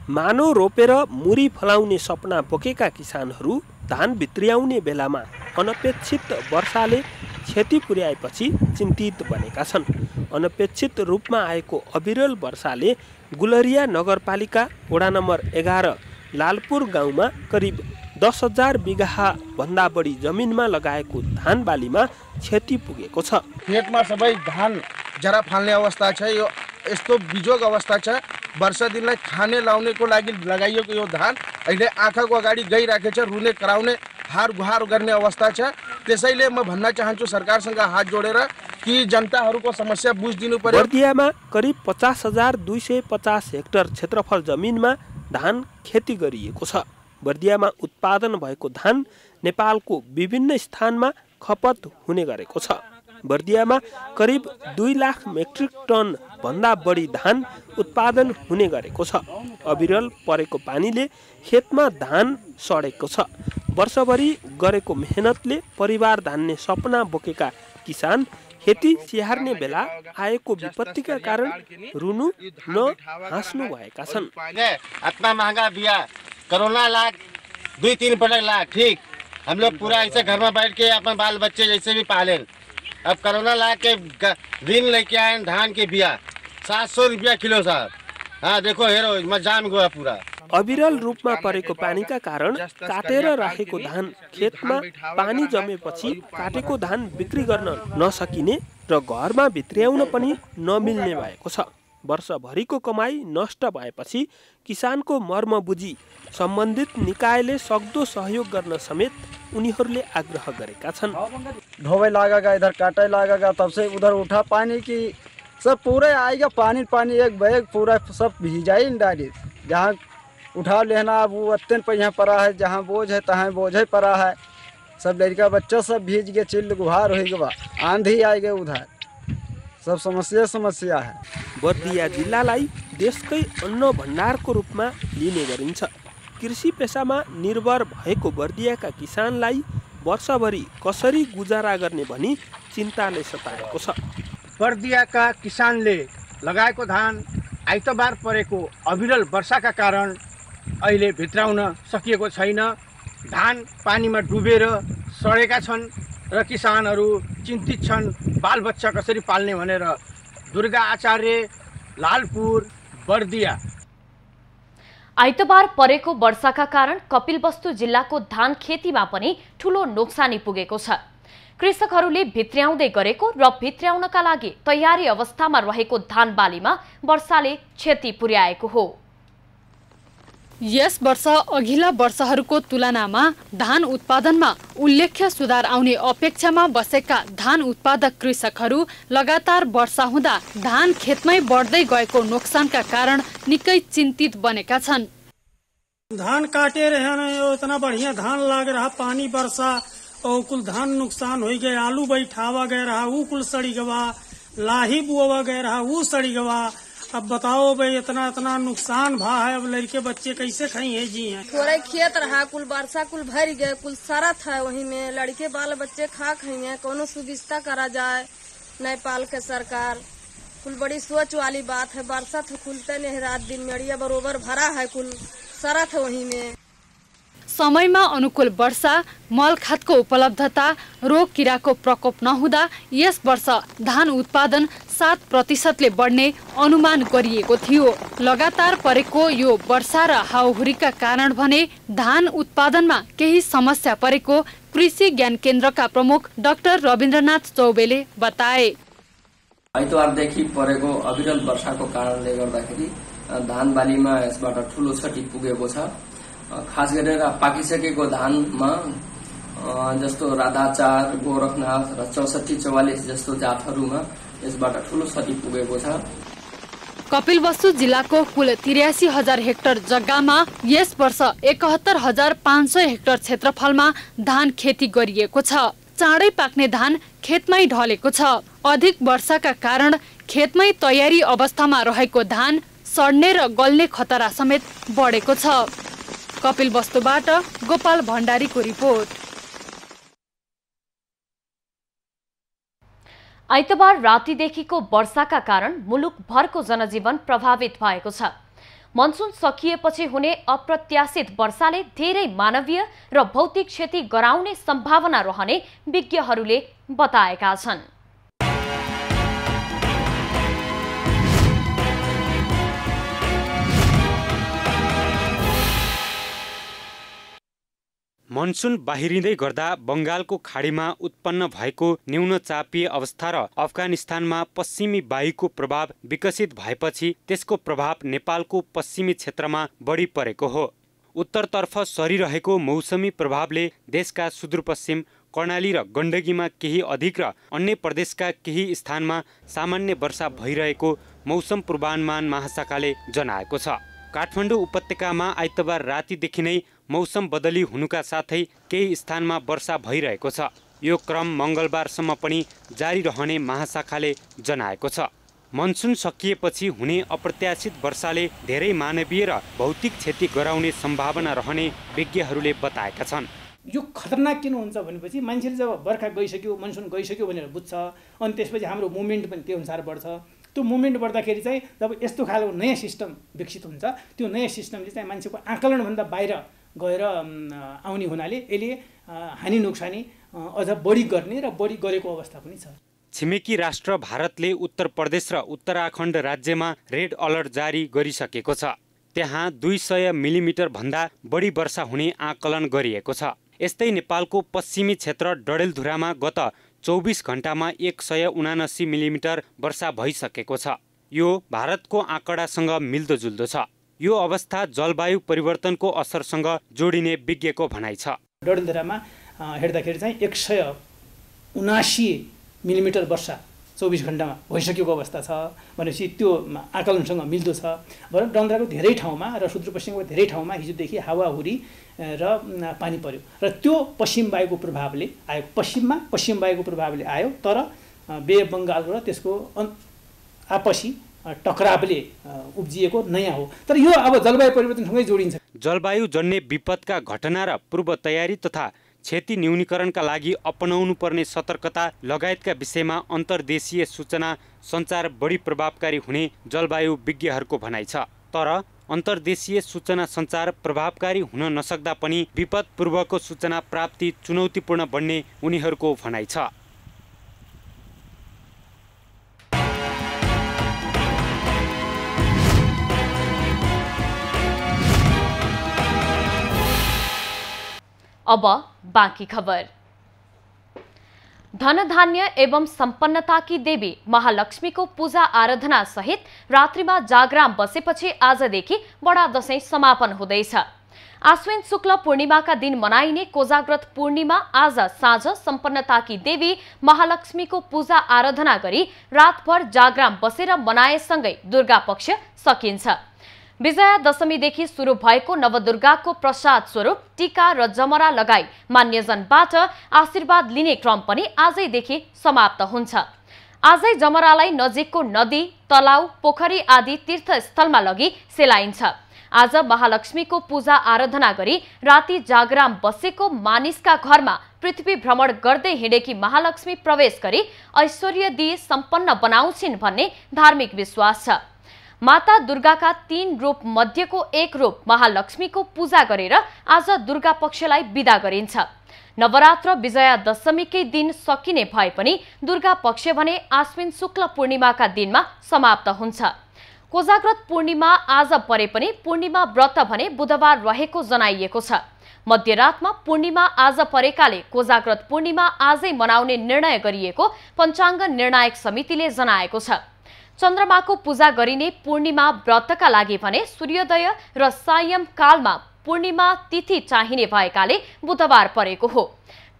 मानो रोपेर मुरी फलाउने सपना बोकेका किसानहरू धान भित्र्याउने बेलामा अनपेक्षित वर्षाले क्षति पुर्याएपछि चिन्तित बनेका छन्। अनपेक्षित रूपमा आएको अविरल वर्षाले गुलरिया नगरपालिका वडा नम्बर 11 लालपुर गाउँमा करिब 10,000 बिघा भन्दा बढी जमिनमा लगाएको धान बालीमा क्षति पुगेको छ। खेतमा सबै धान जरा फाल्ने अवस्था छ, यो यस्तो बिजोग अवस्था छ। वर्षा दिनलाई खाने लाउनेको लागि लगाइएको यो धान अहिले आँखाको अगाडि गइराखेको छ, रुने कराउने हार गुहार गर्ने अवस्था छ। त्यसैले म भन्न चाहन्छु सरकारसँग हात जोडेर कि जनताहरूको समस्या बुझिदिनु पर्यो। बर्दियामा करिब 50,250 हेक्टर क्षेत्रफल जमिनमा धान खेती गरिएको छ। बर्दियामा उत्पादन भएको धान नेपालको विभिन्न स्थानमा खपत हुने गरेको छ। बर्दियामा करिब 2 लाख मेट्रिक टन भन्दा बढी धान उत्पादन हुने गरेको छ। अविरल परेको पानीले खेतमा धान सडेको छ। वर्षभरि गरेको मेहनतले परिवार धान्ने सपना बोकेका किसान खेती स्याहार्ने बेला आएको विपत्तिका कारण रुनु न हाँस्नु भएका छन्। इतना महंगा बिया, कोरोना लाग 2-3 पटक लाग, ठीक हम लोग पूरा ऐसे घर में बैठ के अपन बाल बच्चे जैसे भी पाले। अब कोरोना लाग के ऋण लेके आए धान के बिया 700 रुपया किलो साहब। हाँ देखो हेरो मजाम गया पूरा। अविरल रूपमा परेको पानीका कारण काटेर राखेको धान खेतमा पानी जमेपछि काटेको धान बिक्री गर्न नसकिने र घरमा भित्र्याउन पनि नमिल्ने भएको छ। वर्षभरिको कमाई नष्ट भएपछि किसानको मर्म बुझी सम्बन्धित निकायले सक्दो सहयोग गर्न समेत उनीहरूले आग्रह गरेका छन्। ढोवे लागेगा, इधर काटे लागेगा, तब से उधर उठा पानी की सब पूरे आएगा, पानी पानी एक बैग पूरा सब भीग जाए डायरेक्ट। जहाँ उठा लेना अब वो अत्यंत पर यहाँ पड़ा है, जहाँ बोझ है तहाँ बोझ है पड़ा है। सब लड़का बच्चा सब भीज के चिल्ल गुहार हो गया, आंधी आएगा, उधर सब समस्या है। बर्दिया जिल्लालाई देशकै अन्न भण्डारको रूपमा लिने गरिन्छ। कृषि पेसामा निर्भर भएको बर्दियाका किसानलाई वर्षभरि कसरी गुजारा गर्ने भनी चिन्ताले सताएको छ। बर्दियाका किसानले लगाएको धान आइतबार परेको अविरल वर्षाका कारण अहिले भित्राउन सकिएको छैन। धान पानीमा डुबेर सडेका छन् र किसानहरू चिन्तित छन् बालबच्चा कसरी पाल्ने भनेर। दुर्गा आचार्य, लालपुर, बर्दिया। आइतबार परेको वर्षाका कारण कपिलवस्तु जिल्लाको धान खेतीमा पनि ठूलो नोक्सानी पुगेको छ। कृषकहरूले भित्र्याउँदै गरेको र भित्र्याउनका लागि तयारी अवस्थामा रहेको धान बालीमा वर्षाले क्षति पुर्याएको हो। यस वर्ष अघिल्ला वर्षहरूको तुलनामा धान उत्पादनमा उल्लेख्य सुधार आउने अपेक्षामा बसेका धान उत्पादक कृषकहरू लगातार वर्षा हुँदा धान खेतमै बढ्दै गएको नोक्सानका कारण निकै चिन्तित बनेका छन्। धान काटे रहे न, इतना बढ़िया धान लाग रहा, पानी बरसा और कुल धान नुकसान हो गए। आलू बैठावा गए रहा, वो कुल सड़ी गवा। लाही बुआ गए रहा, वो सड़ी गवा। अब बताओ भाई इतना इतना नुकसान भा है, अब लड़के बच्चे कैसे खाई है जी हैं। थोड़े खेत रहा, कुल वर्षा कुल भर गए, कुल सरत है वही में, लड़के बाल बच्चे खा खाइए। कोनो सुविधा करा जाए नेपाल के सरकार, कुल बड़ी सोच वाली बात है। वर्षा तो खुलते नहीं, रात दिन मेड़िया बरोबर भरा है, कुल सरत है वही में। समयमा अनुकूल वर्षा, मल खादको उपलब्धता, रोग किराको प्रकोप नहुँदा यस वर्ष धान उत्पादन 7% बढ्ने अनुमान गरिएको थियो। लगातार परेको यो वर्षा र हाउहुरीका कारण भने धान उत्पादनमा केही समस्या परेको कृषि ज्ञान केन्द्रका प्रमुख डाक्टर रविन्द्रनाथ चौबेले बताए। आइतबारदेखि परेको अविरल वर्षाको कारणले गर्दाखेरि धान बालीमा यसबाट ठूलो क्षति पुगेको छ। खास गरेर पाकिसकेको धानमा जस्तो राधाचार, गोरखनाथ र 6444 जस्तो जातहरूमा यसबाट ठूलो क्षति पुगेको छ। कपिलवस्तु जिल्लाको कुल 83,000 हेक्टर जग्गामा यस वर्ष 71,500 हेक्टर क्षेत्रफलमा धान खेती गरिएको छ। चाँडै पाक्ने धान खेतमै ढलेको छ। अधिक वर्षाका कारण खेतमै तयारी अवस्थामा रहेको धान सड्ने र गल्ने खतरा समेत बढेको छ। कपिलवस्तुबाट गोपाल भण्डारीको रिपोर्ट। आइतबार रातिदेखिको वर्षाका कारण मुलुकभरको जनजीवन प्रभावित भएको छ। मनसुन सकिएपछि हुने अप्रत्याशित वर्षाले धेरै मानवीय र भौतिक क्षति गराउने सम्भावना रहने विज्ञहरूले बताएका छन्। मनसुन बाहिरिँदै गर्दा बंगालको खाडीमा उत्पन्न भएको न्यून चापीय अवस्था र अफगानिस्तानमा पश्चिमी वायुको प्रभाव विकसित भएपछि त्यसको प्रभाव नेपालको पश्चिमी क्षेत्रमा बढी परेको हो। उत्तरतर्फ सरिरहेको मौसमी प्रभावले देशका सुदूरपश्चिम कर्णाली र गण्डकीमा केही अधिक र अन्य प्रदेशका केही स्थानमा सामान्य वर्षा भइरहेको मौसम पूर्वानुमान महाशाखाले जनाएको छ। काठमाडौँ उपत्यकामा आइतबार रातिदेखि नै मौसम बदली हुनुका साथै केही स्थानमा वर्षा भइरहेको छ। यो क्रम मंगलबारसम्म पनि जारी रहने महाशाखाले जनाएको छ। मनसुन सकिएपछि हुने अप्रत्याशित वर्षाले धेरै मानवीय र भौतिक क्षति गराउने सम्भावना रहने विज्ञहरूले बताएका छन्। यो खतरनाक किन हुन्छ भनेपछि मान्छेले जब बर्खा गइसक्यो, मनसुन गइसक्यो भनेर बुझ्छ, अनि त्यसपछि हाम्रो मुभमेन्ट पनि त्यो अनुसार बढ्छ। त्यो मुभमेन्ट बढ्दाखेरि चाहिँ जब यस्तो खालको नयाँ सिस्टम विकसित हुन्छ, त्यो नयाँ सिस्टमले चाहिँ मान्छेको आकलनभन्दा बाहिर गएर आउने हुनाले यसले हानि नोक्सानी अझ बढी गर्ने र बढी गरेको अवस्था पनि छ। छिमेकी राष्ट्र भारतले उत्तर प्रदेश र उत्तराखण्ड राज्यमा रेड अलर्ट जारी गरिसकेको छ। त्यहाँ 200 मिलिमिटर भन्दा बढी वर्षा हुने आकलन गरिएको छ। यस्तै नेपालको पश्चिमी क्षेत्र डडेलधुरामा गत 24 घण्टामा 179 मिलिमिटर वर्षा भइसकेको छ। यो भारतको आँकडासँग मिल्दोजुल्दो छ। यो अवस्था जलवायु परिवर्तनको असरसँग जोडिने विज्ञको भनाइ छ। डडेलधुरामा हेर्दाखेरि चाहिँ 179 मिलिमिटर वर्षा 24 घण्टामा भइसकेको अवस्था छ भनेपछि त्यो आकलनसँग मिल्दो छ। भनौँ डडेलधुराको धेरै ठाउँमा र सुदूरपश्चिमको धेरै ठाउँमा हिजोदेखि हावाहुरी र पानी पर्यो र त्यो पश्चिम वायुको प्रभावले आयो। पश्चिममा पश्चिम वायुको प्रभावले आयो, तर बे अफ बङ्गाल र त्यसको आपसी टकरावले उब्जिएको नयाँ हो। तर यो अब जलवायु परिवर्तनसँगै जोडिन्छ। जलवायु जन्य विपदका घटना र पूर्व तयारी तथा क्षति न्यूनीकरणका लागि अपनाउनु पर्ने सतर्कता लगायतका विषयमा अन्तर्देशीय सूचना सञ्चार बढी प्रभावकारी हुने जलवायु विज्ञहरूको भनाइ छ। तर अन्तर्देशीय सूचना सञ्चार प्रभावकारी हुन नसक्दा पनि विपदपूर्वको सूचना प्राप्ति चुनौतीपूर्ण बन्ने उनीहरूको भनाइ छ। अब बाँकी खबर। धन धान्य एवं सम्पन्नता की देवी महालक्ष्मी को पूजा आराधना सहित रात्रिमा जागराम बसेपछि आजदेखि बडा दशैं समापन हुँदैछ। आश्विन शुक्ल पूर्णिमाका दिन मनाइने कोजाग्रत पूर्णिमा आज साँझ सम्पन्नता की देवी महालक्ष्मीको पूजा आराधना गरी रातभर जागराम बसेर मनाएसँगै दुर्गा पक्ष सकिन्छ। विजया दशमीदेखि सुरु भएको नवदुर्गाको प्रसाद स्वरूप टीका र जमरा लगाई मान्यजनबाट आशीर्वाद लिने क्रम पनि आजैदेखि समाप्त हुन्छ। आजै जमरालाई नजिकको नदी, तलाउ, पोखरी आदि तीर्थस्थलमा लगी सेलाइन्छ। आज महालक्ष्मीको पूजा आराधना गरी राति जागराम बसेको मानिसका घरमा पृथ्वी भ्रमण गर्दै हिँडेकी महालक्ष्मी प्रवेश गरी ऐश्वर्य दिई सम्पन्न बनाउँछिन् भन्ने धार्मिक विश्वास छ। माता दुर्गाका 3 रूप मध्येको एक रूप महालक्ष्मीको पूजा गरेर आज दुर्गा पक्षलाई बिदा गरिन्छ। नवरात्र विजया दशमीकै दिन सकिने भए पनि दुर्गा पक्ष भने आश्विन शुक्ल पूर्णिमाका दिनमा समाप्त हुन्छ। कोजाग्रत पूर्णिमा आज परे पनि पूर्णिमा व्रत भने बुधबार रहेको जनाइएको छ। मध्यरातमा पूर्णिमा आज परेकाले कोजाग्रत पूर्णिमा आजै मनाउने निर्णय गरिएको पञ्चाङ्ग निर्णायक समितिले जनाएको छ। चन्द्रमाको पूजा गरिने पूर्णिमा व्रतका लागि भने सूर्योदय र सायं कालमा पूर्णिमा तिथि चाहिने भएकाले बुधबार परेको हो।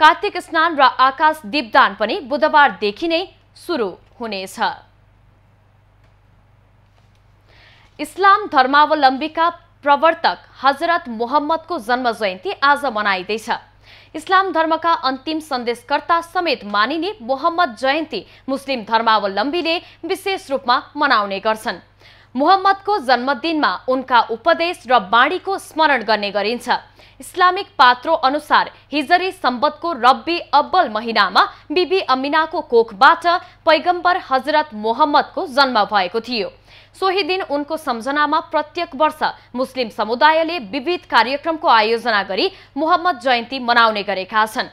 कार्तिक स्नान र आकाश दीपदान पनि बुधबारदेखि नै सुरु हुनेछ। इस्लाम धर्मावलम्बीका प्रवर्तक हजरत मोहम्मदको जन्म जयन्ती आज मनाइँदैछ। इस्लाम धर्मका अन्तिम सन्देशकर्ता समेत मानिने मोहम्मद जयन्ती मुस्लिम धर्मावलम्बीले विशेष रूपमा मनाउने गर्छन्। मोहम्मदको जन्मदिनमा उनका उपदेश र बाणीको स्मरण गर्ने गरिन्छ। इस्लामिक पात्रो अनुसार हिजरी सम्बतको रब्बी अव्वल महिनामा बिबी अमिनाको कोखबाट पैगम्बर हजरत मोहम्मदको जन्म भएको थियो। सोही दिन उनको सम्झनामा प्रत्येक वर्ष मुस्लिम समुदायले विविध कार्यक्रमको आयोजना गरी मोहम्मद जयन्ती मनाउने गरेका छन्।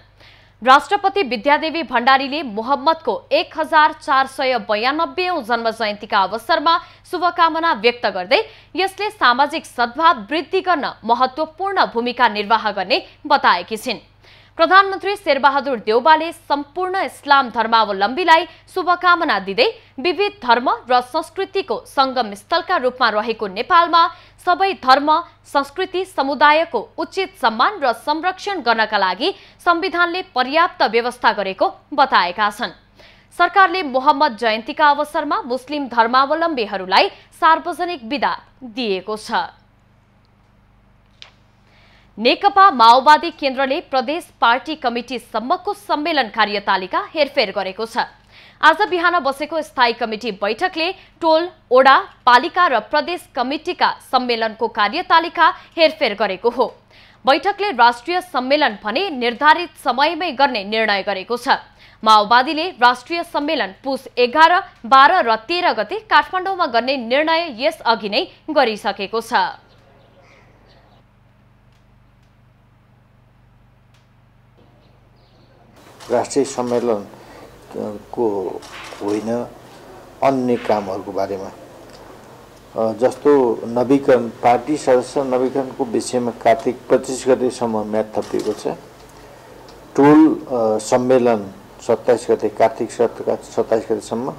राष्ट्रपति विद्यादेवी भण्डारीले मोहम्मदको 1492औं जन्म जयन्तीका अवसरमा शुभकामना व्यक्त गर्दै यसले सामाजिक सद्भाव वृद्धि गर्न महत्त्वपूर्ण भूमिका निर्वाह गर्ने बताएकी छिन्। प्रधानमन्त्री शेरबहादुर देउबाले सम्पूर्ण इस्लाम धर्मावलम्बीलाई शुभकामना दिँदै विविध धर्म र संस्कृतिको संगम स्थलका रूपमा रहेको नेपालमा सबै धर्म, संस्कृति, समुदायको उचित सम्मान र संरक्षण गर्नका लागि संविधानले पर्याप्त व्यवस्था गरेको बताएका छन्। सरकारले मोहम्मद जयन्तीका अवसरमा मुस्लिम धर्मावलम्बीहरूलाई सार्वजनिक बिदा दिएको छ। नेकपा माओवादी केन्द्रले प्रदेश पार्टी कमिटी सम्मको सम्मेलन कार्यतालिका हेरफेर गरेको छ। आज बिहान बसेको स्थायी कमिटी बैठकले टोल, ओडा, पालिका र प्रदेश कमिटीका सम्मेलनको कार्यतालिका हेरफेर गरेको हो। बैठकले राष्ट्रिय सम्मेलन भने निर्धारित समयमै गर्ने निर्णय गरेको छ। माओवादीले राष्ट्रिय सम्मेलन पुस 11, 12 र 13 गते काठमाडौँमा गर्ने निर्णय यस अघि नै गरिसकेको छ। राष्ट्रिय सम्मेलन को होइन, अन्य कामहरूको बारेमा जस्तो नवीकरण, पार्टी सदस्य नवीकरणको विषयमा कार्तिक 25 गतेसम्म म्याद थपिएको छ। टोल सम्मेलन 27 गते, कार्तिक 27 गतेसम्म।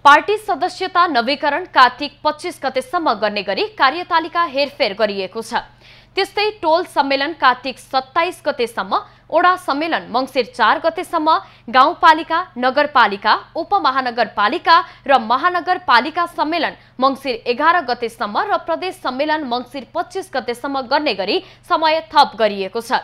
पार्टी सदस्यता नवीकरण कार्तिक 25 गतेसम्म गर्ने गरी कार्यतालिका हेरफेर गरिएको छ। त्यस्तै टोल सम्मेलन कार्तिक 27 गतेसम्म, ओडा सम्मेलन मङ्सिर 4 गतेसम्म, गाउँपालिका, नगरपालिका, उपमहानगरपालिका र महानगरपालिका सम्मेलन मङ्सिर 11 गतेसम्म र प्रदेश सम्मेलन मङ्सिर 25 गतेसम्म गर्ने गरी समय थप गरिएको छ।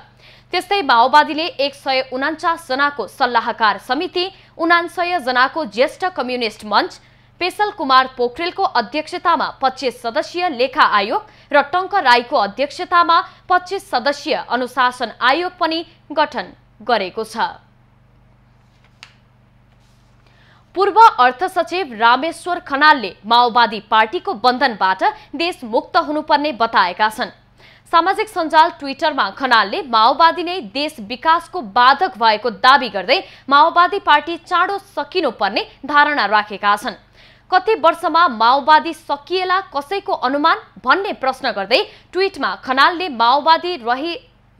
त्यस्तै माओवादीले 149 जनाको सल्लाहकार समिति, 79 जनाको ज्येष्ठ कम्युनिस्ट मञ्च, पेशल कुमार पोखरेलको अध्यक्षतामा 25 सदस्यीय लेखा आयोग र टङ्क राईको अध्यक्षतामा 25 सदस्यीय अनुशासन आयोग पनि गठन गरेको छ। पूर्व अर्थ सचिव रामेश्वर खनालले माओवादी पार्टीको बन्धनबाट देश मुक्त हुनुपर्ने बताएका छन्। सामाजिक सञ्जाल ट्विटरमा खनालले माओवादी नै देश विकासको बाधक भएको दावी गर्दै माओवादी पार्टी चाँडो सकिनुपर्ने धारणा राखेका छन्। कति वर्षमा माओवादी सकिएला कसैको अनुमान भन्ने प्रश्न गर्दै ट्विटमा खनालले माओवादी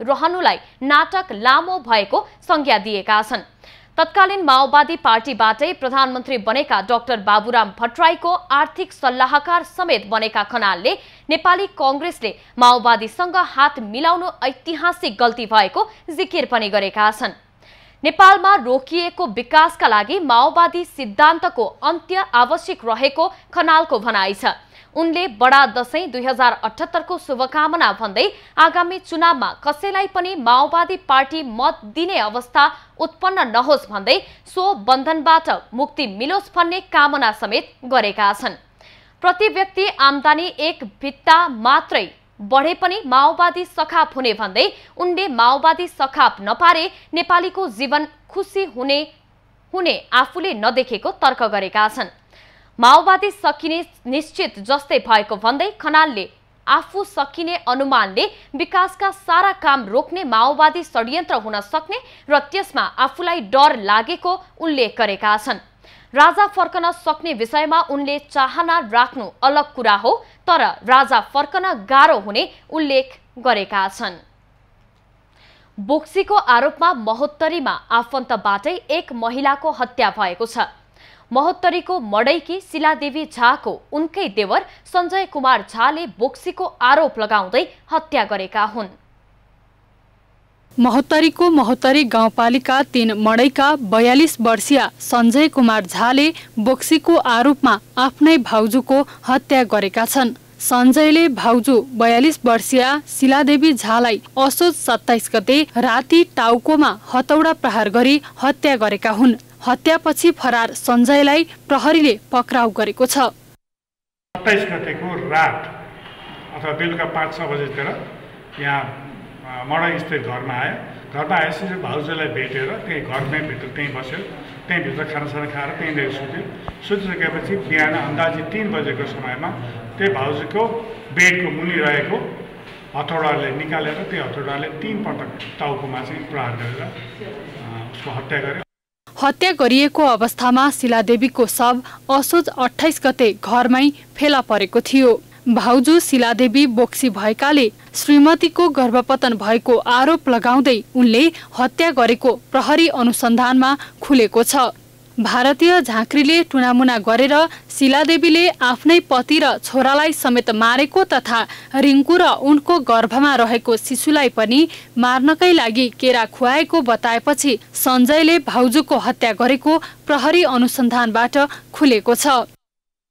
रहनुलाई नाटक लामो भएको संज्ञा दिएका छन्। तत्कालीन माओवादी पार्टीबाटै प्रधानमन्त्री बनेका डाक्टर बाबुराम भट्टराईको आर्थिक सल्लाहकार समेत बनेका खनालले नेपाली कांग्रेसले माओवादीसँग हात मिलाउनु ऐतिहासिक गल्ती भएको जिकिर पनि गरेका छन्। नेपालमा रोकिएको विकासका लागि माओवादी सिद्धान्तको अन्त्य आवश्यक रहेको खनालको भनाइ छ। उनले बडा दशैं 2078 को शुभकामना भन्दै आगामी चुनावमा कसैलाई पनि माओवादी पार्टी मत दिने अवस्था उत्पन्न नहोस् भन्दै सो बन्धनबाट मुक्ति मिलोस् भन्ने कामना समेत गरेका छन्। प्रति व्यक्ति आम्दानी एक भित्ता मात्रै बढे पनि माओवादी सखाप हुने भन्दै उनले माओवादी सखाप नपारे नेपालीको जीवन खुशी हुने आफूले नदेखेको तर्क गरेका छन्। माओवादी सकिने निश्चित जस्तै भएको भन्दै खनालले आफू सकिने अनुमानले विकासका सारा काम रोक्ने माओवादी षड्यन्त्र हुन सक्ने र त्यसमा आफूलाई डर लागेको उल्लेख गरेका छन्। राजा फर्कन सक्ने विषयमा उनले चाहना राख्नु अलग कुरा हो, तर राजा फर्कन गाह्रो हुने उल्लेख गरेका छन्। बोक्सीको आरोपमा महोत्तरीमा आफन्तबाटै एक महिलाको हत्या भएको छ। महोत्तरीको मडैकी शिलादेवी झाको उनकै देवर सञ्जय कुमार झाले बोक्सीको आरोप लगाउँदै हत्या गरेका हुन्। महोत्तरीको महोत्तरी गाउँपालिका 3 मडैका 42 वर्षीय सञ्जय कुमार झाले बोक्सीको आरोपमा आफ्नै भाउजूको हत्या गरेका छन्। सञ्जयले भाउजू 42 वर्षीय शिलादेवी झालाई असोज 27 गते राति टाउकोमा हतौडा प्रहार गरी हत्या गरेका हुन्। हत्यापछि फरार सञ्जयलाई प्रहरीले पक्राउ गरेको छ। 27 गतेको रात अथवा बेलुका 5-6 बजेतिर यहाँ मडै स्थित घरमा आयो। घरमा आएपछि भाउजूलाई भेटेर त्यही घरमै भित्र त्यहीँ बस्यो। त्यहीँभित्र खानासाना खाएर त्यहीँनिर सुत्यो। सुतिसकेपछि बिहान अन्दाजी 3 बजेको समयमा त्यही भाउजूको बेडको मुनि रहेको हथौडाले निकालेर त्यही हथौडाले 3 पटक टाउकोमा चाहिँ प्रहार गरेर उसको हत्या गर्यो। हत्या गरिएको अवस्थामा शिलादेवीको शव असोज 28 गते घरमै फेला परेको थियो। भाउजू शिलादेवी बोक्सी भएकाले श्रीमतीको गर्भपतन भएको आरोप लगाउँदै उनले हत्या गरेको प्रहरी अनुसन्धानमा खुलेको छ। भारतीय झाँक्रीले टुनामुना गरेर शिलादेवीले आफ्नै पति र छोरालाई समेत मारेको तथा रिङ्कु र उनको गर्भमा रहेको शिशुलाई पनि मार्नकै लागि केरा खुवाएको बताएपछि सञ्जयले भाउजूको हत्या गरेको प्रहरी अनुसन्धानबाट खुलेको छ।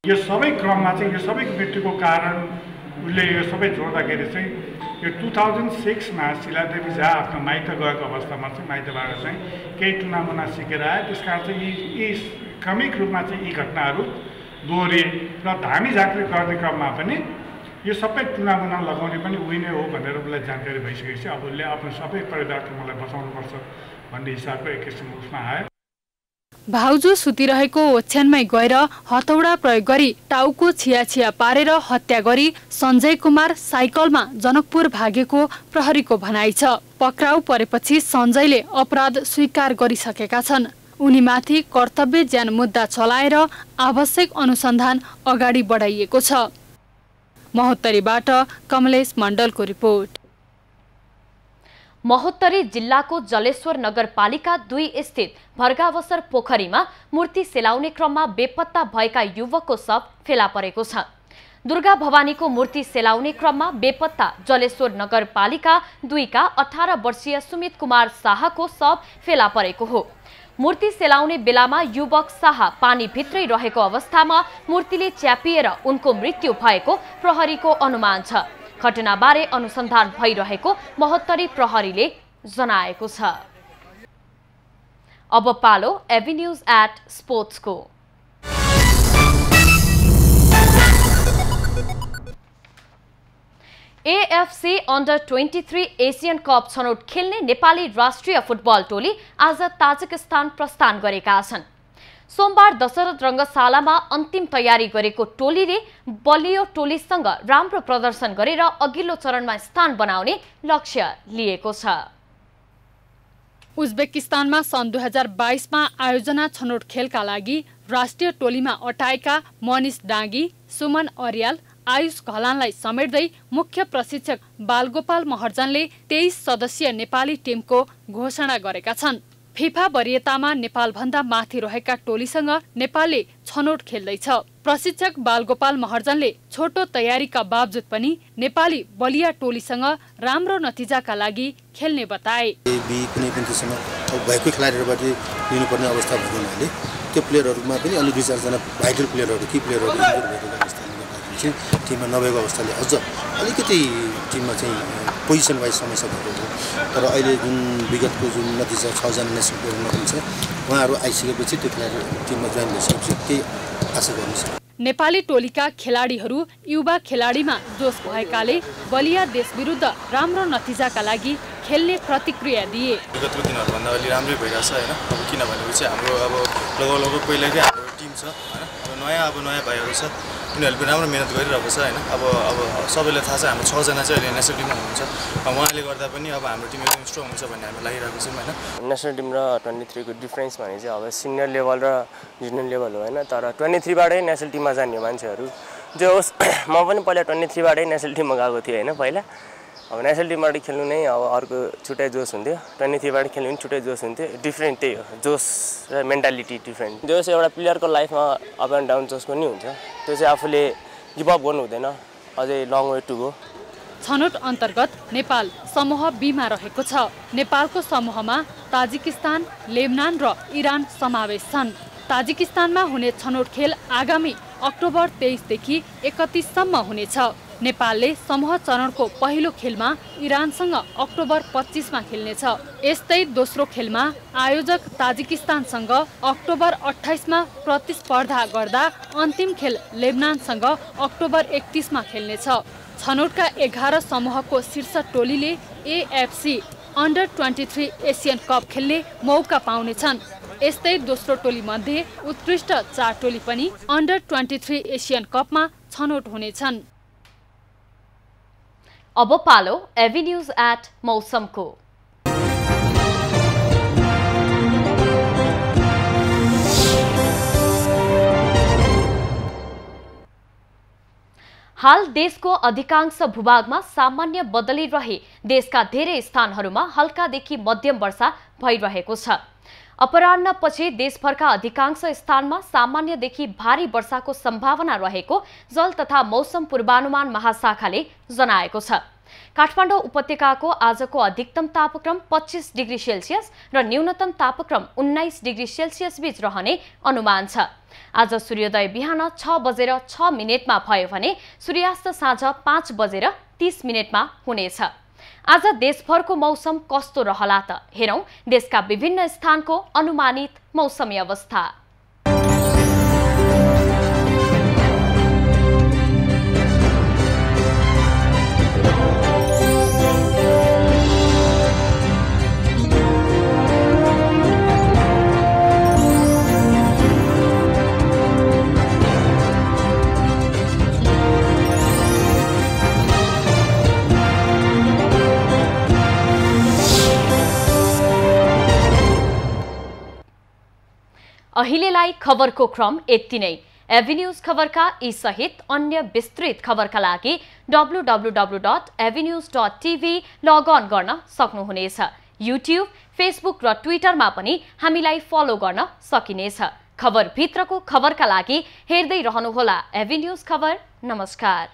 यो सबै क्रममा चाहिँ यो सबै मृत्युको कारण उसले यो सबै जोड्दाखेरि चाहिँ यो 2006 मा शिलादेवी झा आफ्नो माइत गएको अवस्थामा चाहिँ माइतबाट चाहिँ केही टुनामुना सिकेर आए। त्यसकारण चाहिँ यी क्रमिक रूपमा चाहिँ यी घटनाहरू दोहोरिए र धामी झाँक्री गर्ने क्रममा पनि यो सबै टुनामुना लगाउने पनि उही नै हो भनेर उसलाई जानकारी भइसकेपछि अब उसले आफ्नो सबै परिवारको मलाई बचाउनुपर्छ भन्ने हिसाबको एक किसिमको उसमा आयो। भाउजू सुतिरहेको ओछ्यानमै गएर हतौडा प्रयोग गरी टाउको छिया पारेर हत्या गरी सञ्जय कुमार साइकलमा जनकपुर भागेको प्रहरीको भनाइ छ। पक्राउ परेपछि सञ्जयले अपराध स्वीकार गरिसकेका छन्। उनीमाथि कर्तव्य ज्यान मुद्दा चलाएर आवश्यक अनुसन्धान अगाडि बढाइएको छ। महोत्तरीबाट कमलेश मण्डलको रिपोर्ट। महोत्तरी जिल्लाको जलेश्वर नगरपालिका 2 स्थित भर्गावसर पोखरीमा मूर्ति सेलाउने क्रममा बेपत्ता भएका युवकको शव फेला परेको छ। दुर्गा भवानीको मूर्ति सेलाउने क्रममा बेपत्ता जलेश्वर नगरपालिका 2 का 18 वर्षीय सुमित कुमार शाहको शव फेला परेको हो। मूर्ति सेलाउने बेलामा युवक शाह पानीभित्रै रहेको अवस्थामा मूर्तिले च्यापिएर उनको मृत्यु भएको प्रहरीको अनुमान छ। घटनाबारे अनुसन्धान भइरहेको महोत्तरी प्रहरीले जनाएको छ। अब पालो एभिन्यूज एट स्पोर्ट्सको। एएफसी अन्डर 23 एसियन कप छनौट खेल्ने नेपाली राष्ट्रिय फुटबल टोली आज ताजिकिस्तान प्रस्थान गरेका छन्। सोमबार दशरथ रङ्गशालामा अन्तिम तयारी गरेको टोलीले बलियो टोलीसँग राम्रो प्रदर्शन गरेर अघिल्लो चरणमा स्थान बनाउने लक्ष्य लिएको छ। उज्बेकिस्तानमा सन् 2022मा आयोजना छनौट खेलका लागि राष्ट्रिय टोलीमा अटाएका मनिष डाँगी, सुमन अर्याल, आयुष घलानलाई समेट्दै मुख्य प्रशिक्षक बालगोपाल महर्जनले 23 सदस्यीय नेपाली टिमको घोषणा गरेका छन्। फिफा वरियतामा नेपालभन्दा माथि रहेका टोलीसँग नेपालले छनौट खेल्दैछ। प्रशिक्षक बालगोपाल महर्जनले छोटो तयारीका बावजुद पनि नेपाली बलिया टोलीसँग राम्रो नतिजाका लागि खेल्ने बताए। कुनै पनि किसिममा भएको खेलाडीहरूबाट लिनुपर्ने अवस्था भएको हुनाले त्यो प्लेयरहरूमा पनि अलि 2-4 जना भाइटल प्लेयरहरू कि प्लेयरहरू इन्जुर भएको अवस्थाले गर्दाखेरि चाहिँ टिममा नभएको अवस्थाले अझ अलिकति टिममा चाहिँ पोजिसन वाइज समस्या भएको हो। तर अहिले जुन विगतको जुन नतिजा 6 जना नेसनल प्लेयरमा हुन्छ उहाँहरू आइसकेपछि त्यो खेलाडी टिममा जोइन भइसकेपछि केही आशा गर्नु। नेपाली टोलीका खेलाडीहरू युवा खेलाडीमा जोस भएकाले बलिया देश विरुद्ध राम्रो नतिजाका लागि खेल्ने प्रतिक्रिया दिए। विगतको दिनहरूभन्दा अलि राम्रै भइरहेछ हैन। अब किनभनेपछि हाम्रो अब लगभग पहिलेकै हाम्रो टिम छ हैन। अब नयाँ भाइहरू छ, उनीहरूले पनि राम्रो मेहनत गरिरहेको छ हैन। अब सबैलाई थाहा छ हाम्रो 6 जना चाहिँ अहिले नेसनल टिममा हुनुहुन्छ। उहाँले गर्दा पनि अब हाम्रो टिम एकदम स्ट्रङ हुन्छ भन्ने हामी लागिरहेको छौँ हैन। नेसनल टिम र 23 को डिफरेन्स भने चाहिँ अब सिनियर लेभल र जुनियर लेभल हो हैन। तर 23 बाटै नेसनल टिममा जाने मान्छेहरू जो होस्, म पनि पहिला 23 बाटै नेसनल टिममा गएको थिएँ हैन। पहिला अब नेसनल टिमबाट खेल्नु नै अब अर्को छुट्टै जोस हुन्थ्यो, 23 बाट खेल्नु पनि छुट्टै जोस हुन्थ्यो। डिफ्रेन्ट त्यही हो, जोस र मेन्टालिटी डिफ्रेन्ट। जोस एउटा प्लेयरको लाइफमा अप एन्ड डाउन जोस पनि हुन्छ, त्यो चाहिँ आफूले गिभ अप गर्नु हुँदैन, अझै लङ वे टु गो। छनौट अन्तर्गत नेपाल समूह बीमा रहेको छ। नेपालको समूहमा ताजिकिस्तान, लेबनान र इरान समावेश छन्। ताजिकिस्तानमा हुने छनौट खेल आगामी अक्टोबर 23 देखि 31 सम्म हुनेछ। नेपालले समूह चरणको पहिलो खेलमा इरानसँग अक्टोबर 25 मा खेल्नेछ। यस्तै दोस्रो खेलमा आयोजक ताजिकिस्तानसँग अक्टोबर 28 मा प्रतिस्पर्धा गर्दा अन्तिम खेल लेबनानसँग अक्टोबर 31 मा खेल्नेछ। छनौटका 11 समूहको शीर्ष टोलीले AFC अन्डर 23 एसियन कप खेल्ने मौका पाउनेछन्। यस्तै दोस्रो टोली मध्ये उत्कृष्ट 4 टोली पनि अन्डर 23 एसियन कपमा छनौट हुनेछन्। अब पालो एभिन्यूज एट मौसमको। हाल देशको अधिकांश भूभागमा सामान्य बदली रहे देशका धेरै स्थानहरूमा हल्कादेखि मध्यम वर्षा भइरहेको छ। अपराह्नपछि देशभरका अधिकांश स्थानमा सामान्यदेखि भारी वर्षाको सम्भावना रहेको जल तथा मौसम पूर्वानुमान महाशाखाले जनाएको छ। काठमाडौँ उपत्यकाको आजको अधिकतम तापक्रम 25 डिग्री सेल्सियस र न्यूनतम तापक्रम 19 डिग्री सेल्सियस बीच रहने अनुमान छ। आज सूर्योदय बिहान 6:06 भयो भने सूर्यास्त साँझ 5:30 हुनेछ। आज देशभरको मौसम कस्तो रहला त हेरौं देशका विभिन्न स्थानको अनुमानित मौसमी अवस्था। अहिलेलाई खबरको क्रम यति नै। एभिन्यूज खबरका यी सहित अन्य विस्तृत खबरका लागि www.avenews.tv लगअन गर्न सक्नुहुनेछ। युट्युब, फेसबुक र ट्विटरमा पनि हामीलाई फलो गर्न सकिनेछ। खबर भित्रको खबरका लागि हेर्दै रहनुहोला एभिन्यूज खबर। नमस्कार।